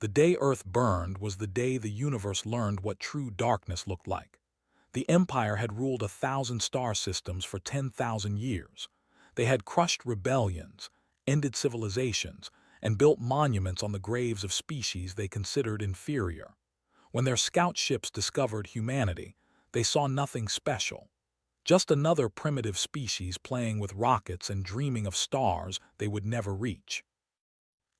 The day Earth burned was the day the universe learned what true darkness looked like. The Empire had ruled 1,000 star systems for 10,000 years. They had crushed rebellions, ended civilizations, and built monuments on the graves of species they considered inferior. When their scout ships discovered humanity, they saw nothing special. Just another primitive species playing with rockets and dreaming of stars they would never reach.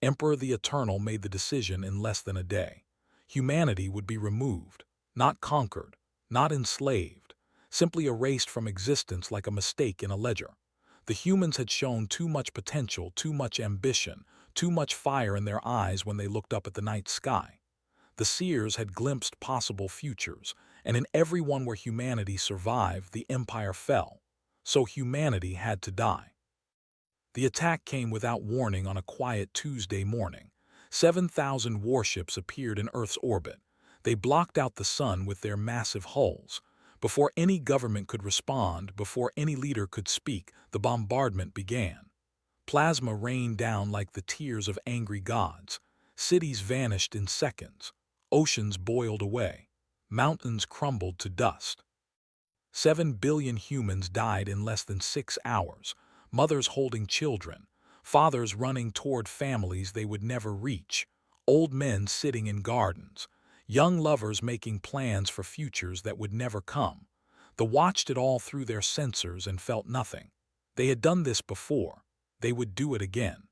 Emperor the Eternal made the decision in less than a day. Humanity would be removed, not conquered, not enslaved, simply erased from existence like a mistake in a ledger. The humans had shown too much potential, too much ambition, too much fire in their eyes when they looked up at the night sky. The seers had glimpsed possible futures, and in every one where humanity survived, the empire fell. So humanity had to die. The attack came without warning on a quiet Tuesday morning. 7,000 warships appeared in Earth's orbit. They blocked out the sun with their massive hulls. Before any government could respond, before any leader could speak, the bombardment began. Plasma rained down like the tears of angry gods. Cities vanished in seconds. Oceans boiled away. Mountains crumbled to dust. 7 billion humans died in less than 6 hours. Mothers holding children, fathers running toward families they would never reach, old men sitting in gardens, young lovers making plans for futures that would never come. They watched it all through their sensors and felt nothing. They had done this before. They would do it again.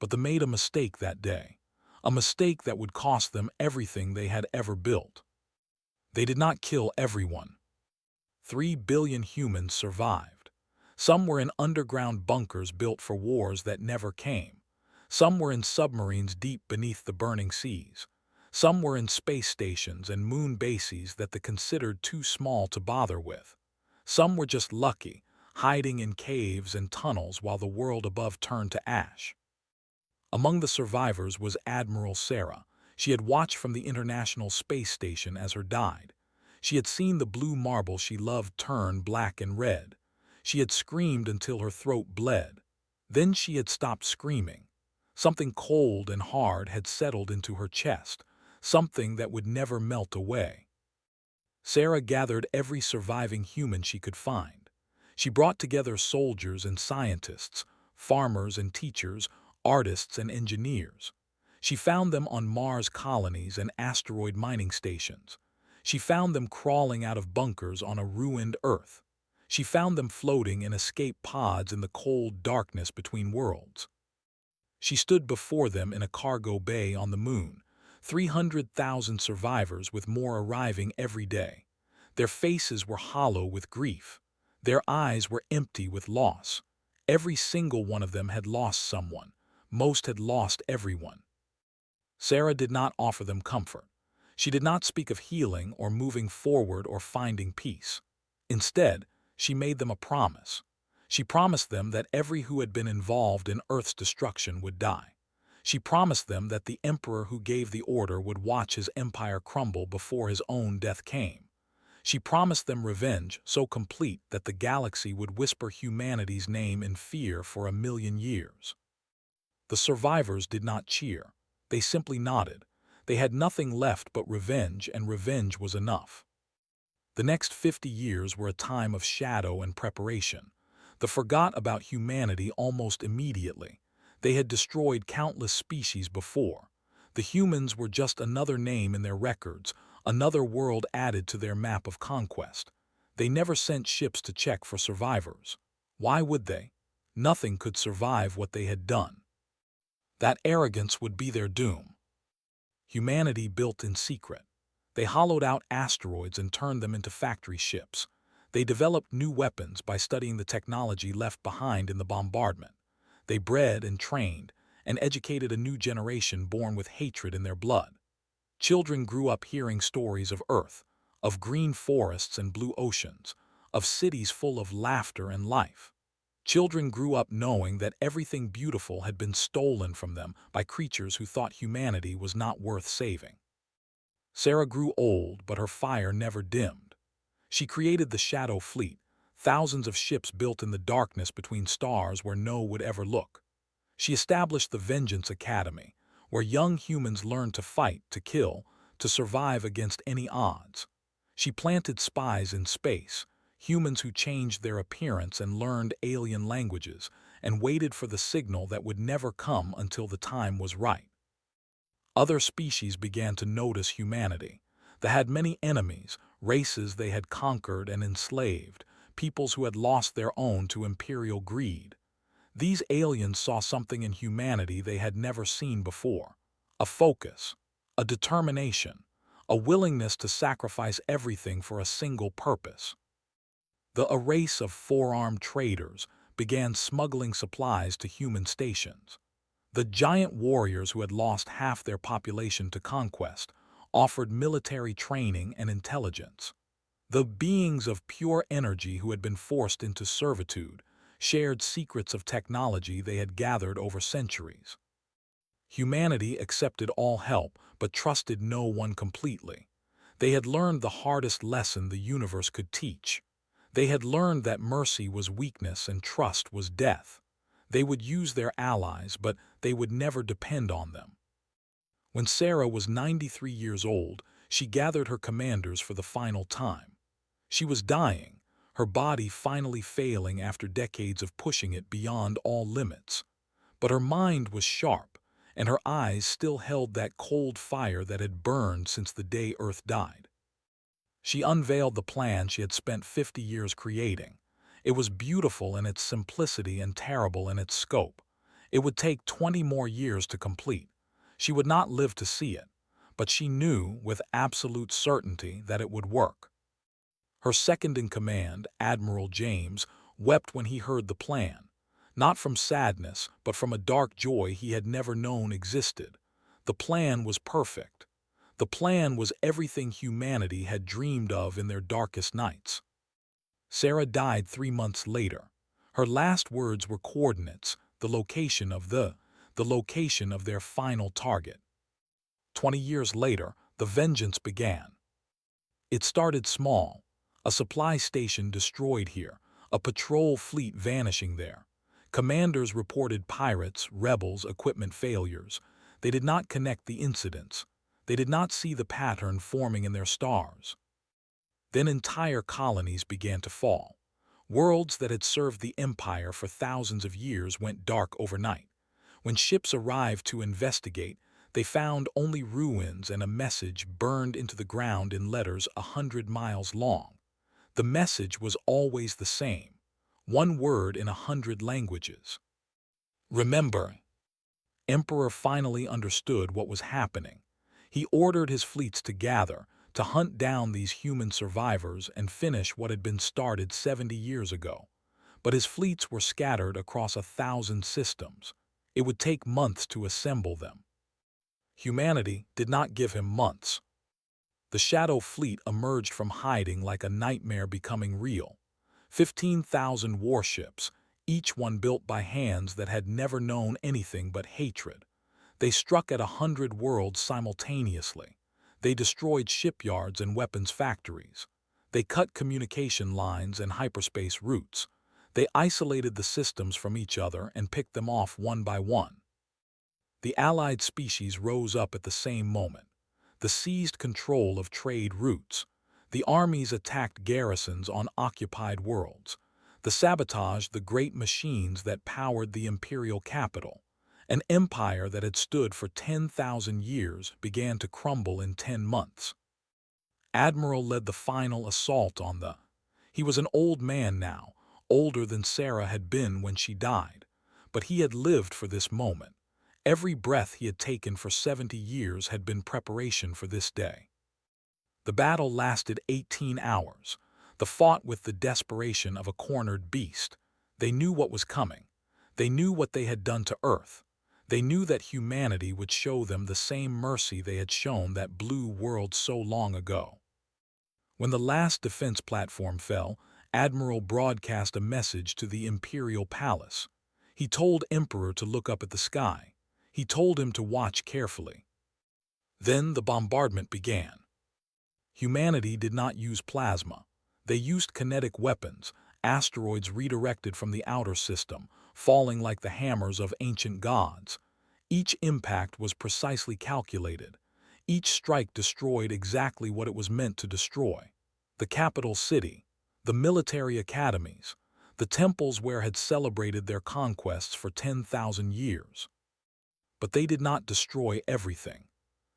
But they made a mistake that day, a mistake that would cost them everything they had ever built. They did not kill everyone. 3 billion humans survived. Some were in underground bunkers built for wars that never came. Some were in submarines deep beneath the burning seas. Some were in space stations and moon bases that they considered too small to bother with. Some were just lucky, hiding in caves and tunnels while the world above turned to ash. Among the survivors was Admiral Sarah. She had watched from the International Space Station as her died. She had seen the blue marble she loved turn black and red. She had screamed until her throat bled. Then she had stopped screaming. Something cold and hard had settled into her chest, something that would never melt away. Sarah gathered every surviving human she could find. She brought together soldiers and scientists, farmers and teachers, artists and engineers. She found them on Mars colonies and asteroid mining stations. She found them crawling out of bunkers on a ruined Earth. She found them floating in escape pods in the cold darkness between worlds. She stood before them in a cargo bay on the moon, 300,000 survivors with more arriving every day. Their faces were hollow with grief. Their eyes were empty with loss. Every single one of them had lost someone. Most had lost everyone. Sarah did not offer them comfort. She did not speak of healing or moving forward or finding peace. Instead, she made them a promise. She promised them that every who had been involved in Earth's destruction would die. She promised them that the emperor who gave the order would watch his empire crumble before his own death came. She promised them revenge so complete that the galaxy would whisper humanity's name in fear for 1,000,000 years. The survivors did not cheer. They simply nodded. They had nothing left but revenge, and revenge was enough. The next 50 years were a time of shadow and preparation. They forgot about humanity almost immediately. They had destroyed countless species before. The humans were just another name in their records, another world added to their map of conquest. They never sent ships to check for survivors. Why would they? Nothing could survive what they had done. That arrogance would be their doom. Humanity built in secret. They hollowed out asteroids and turned them into factory ships. They developed new weapons by studying the technology left behind in the bombardment. They bred and trained and educated a new generation born with hatred in their blood. Children grew up hearing stories of Earth, of green forests and blue oceans, of cities full of laughter and life. Children grew up knowing that everything beautiful had been stolen from them by creatures who thought humanity was not worth saving. Sarah grew old, but her fire never dimmed. She created the Shadow Fleet, thousands of ships built in the darkness between stars where no one would ever look. She established the Vengeance Academy, where young humans learned to fight, to kill, to survive against any odds. She planted spies in space, humans who changed their appearance and learned alien languages, and waited for the signal that would never come until the time was right. Other species began to notice humanity. They had many enemies, races they had conquered and enslaved, peoples who had lost their own to imperial greed. These aliens saw something in humanity they had never seen before: a focus, a determination, a willingness to sacrifice everything for a single purpose. A race of four-armed traders began smuggling supplies to human stations. The giant warriors who had lost half their population to conquest offered military training and intelligence. The beings of pure energy who had been forced into servitude shared secrets of technology they had gathered over centuries. Humanity accepted all help but trusted no one completely. They had learned the hardest lesson the universe could teach. They had learned that mercy was weakness and trust was death. They would use their allies, but they would never depend on them. When Sarah was 93 years old, she gathered her commanders for the final time. She was dying, her body finally failing after decades of pushing it beyond all limits. But her mind was sharp, and her eyes still held that cold fire that had burned since the day Earth died. She unveiled the plan she had spent 50 years creating. It was beautiful in its simplicity and terrible in its scope. It would take 20 more years to complete. She would not live to see it, but she knew with absolute certainty that it would work. Her second-in-command, Admiral James, wept when he heard the plan, not from sadness, but from a dark joy he had never known existed. The plan was perfect. The plan was everything humanity had dreamed of in their darkest nights. Sarah died 3 months later. Her last words were coordinates, the location of their final target. 20 years later, the vengeance began. It started small: a supply station destroyed here, a patrol fleet vanishing there. Commanders reported pirates, rebels, equipment failures. They did not connect the incidents. They did not see the pattern forming in their stars. Then entire colonies began to fall. Worlds that had served the Empire for thousands of years went dark overnight. When ships arrived to investigate, they found only ruins and a message burned into the ground in letters 100 miles long. The message was always the same: one word in 100 languages. Remember. Emperor finally understood what was happening. He ordered his fleets to gather, to hunt down these human survivors and finish what had been started 70 years ago. But his fleets were scattered across 1,000 systems. It would take months to assemble them. Humanity did not give him months. The Shadow Fleet emerged from hiding like a nightmare becoming real. 15,000 warships, each one built by hands that had never known anything but hatred. They struck at 100 worlds simultaneously. They destroyed shipyards and weapons factories. They cut communication lines and hyperspace routes. They isolated the systems from each other and picked them off one by one. The allied species rose up at the same moment. The seized control of trade routes. The armies attacked garrisons on occupied worlds. The sabotaged the great machines that powered the imperial capital. An empire that had stood for 10,000 years began to crumble in 10 months. Admiral led the final assault on the. He was an old man now, older than Sarah had been when she died. But he had lived for this moment. Every breath he had taken for 70 years had been preparation for this day. The battle lasted 18 hours. They fought with the desperation of a cornered beast. They knew what was coming. They knew what they had done to Earth. They knew that humanity would show them the same mercy they had shown that blue world so long ago. When the last defense platform fell, Admiral broadcast a message to the Imperial Palace. He told Emperor to look up at the sky. He told him to watch carefully. Then the bombardment began. Humanity did not use plasma. They used kinetic weapons, asteroids redirected from the outer system, falling like the hammers of ancient gods. Each impact was precisely calculated. Each strike destroyed exactly what it was meant to destroy. The capital city, the military academies, the temples where had celebrated their conquests for 10,000 years. But they did not destroy everything.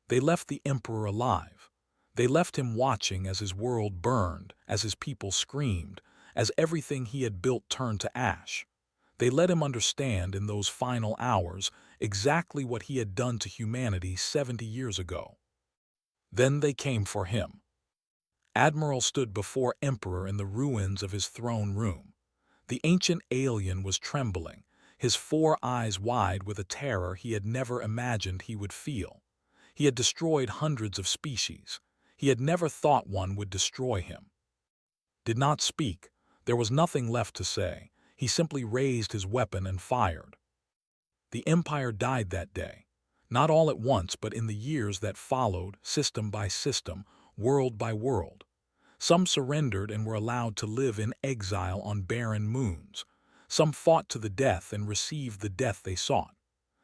They left the emperor alive. They left him watching as his world burned, as his people screamed, as everything he had built turned to ash. They let him understand in those final hours exactly what he had done to humanity 70 years ago. Then they came for him. Admiral stood before Emperor in the ruins of his throne room. The ancient alien was trembling, his 4 eyes wide with a terror he had never imagined he would feel. He had destroyed hundreds of species. He had never thought one would destroy him. Did not speak. There was nothing left to say. He simply raised his weapon and fired. The empire died that day. Not all at once, but in the years that followed, system by system, world by world. Some surrendered and were allowed to live in exile on barren moons. Some fought to the death and received the death they sought.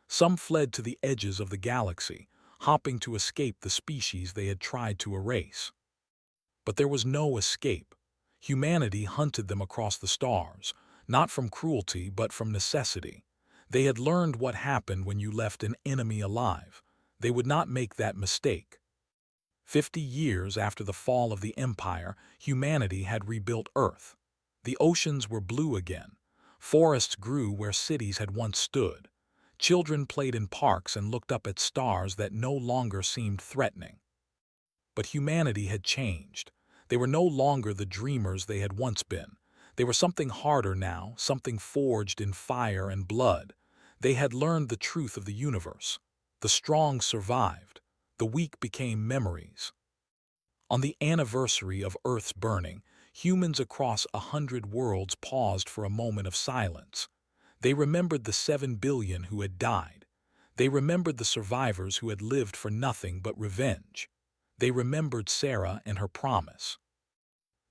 Some fled to the edges of the galaxy, hopping to escape the species they had tried to erase. But there was no escape. Humanity hunted them across the stars, not from cruelty but from necessity. They had learned what happened when you left an enemy alive. They would not make that mistake. 50 years after the fall of the Empire, humanity had rebuilt Earth. The oceans were blue again. Forests grew where cities had once stood. Children played in parks and looked up at stars that no longer seemed threatening. But humanity had changed. They were no longer the dreamers they had once been. They were something harder now, something forged in fire and blood. They had learned the truth of the universe. The strong survived. The weak became memories. On the anniversary of Earth's burning, humans across 100 worlds paused for a moment of silence. They remembered the 7 billion who had died. They remembered the survivors who had lived for nothing but revenge. They remembered Sarah and her promise.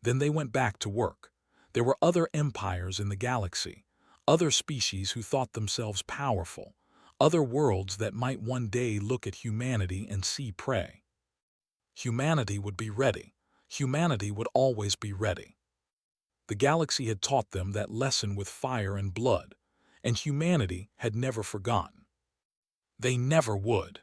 Then they went back to work. There were other empires in the galaxy, other species who thought themselves powerful, other worlds that might one day look at humanity and see prey. Humanity would be ready. Humanity would always be ready. The galaxy had taught them that lesson with fire and blood, and humanity had never forgotten. They never would.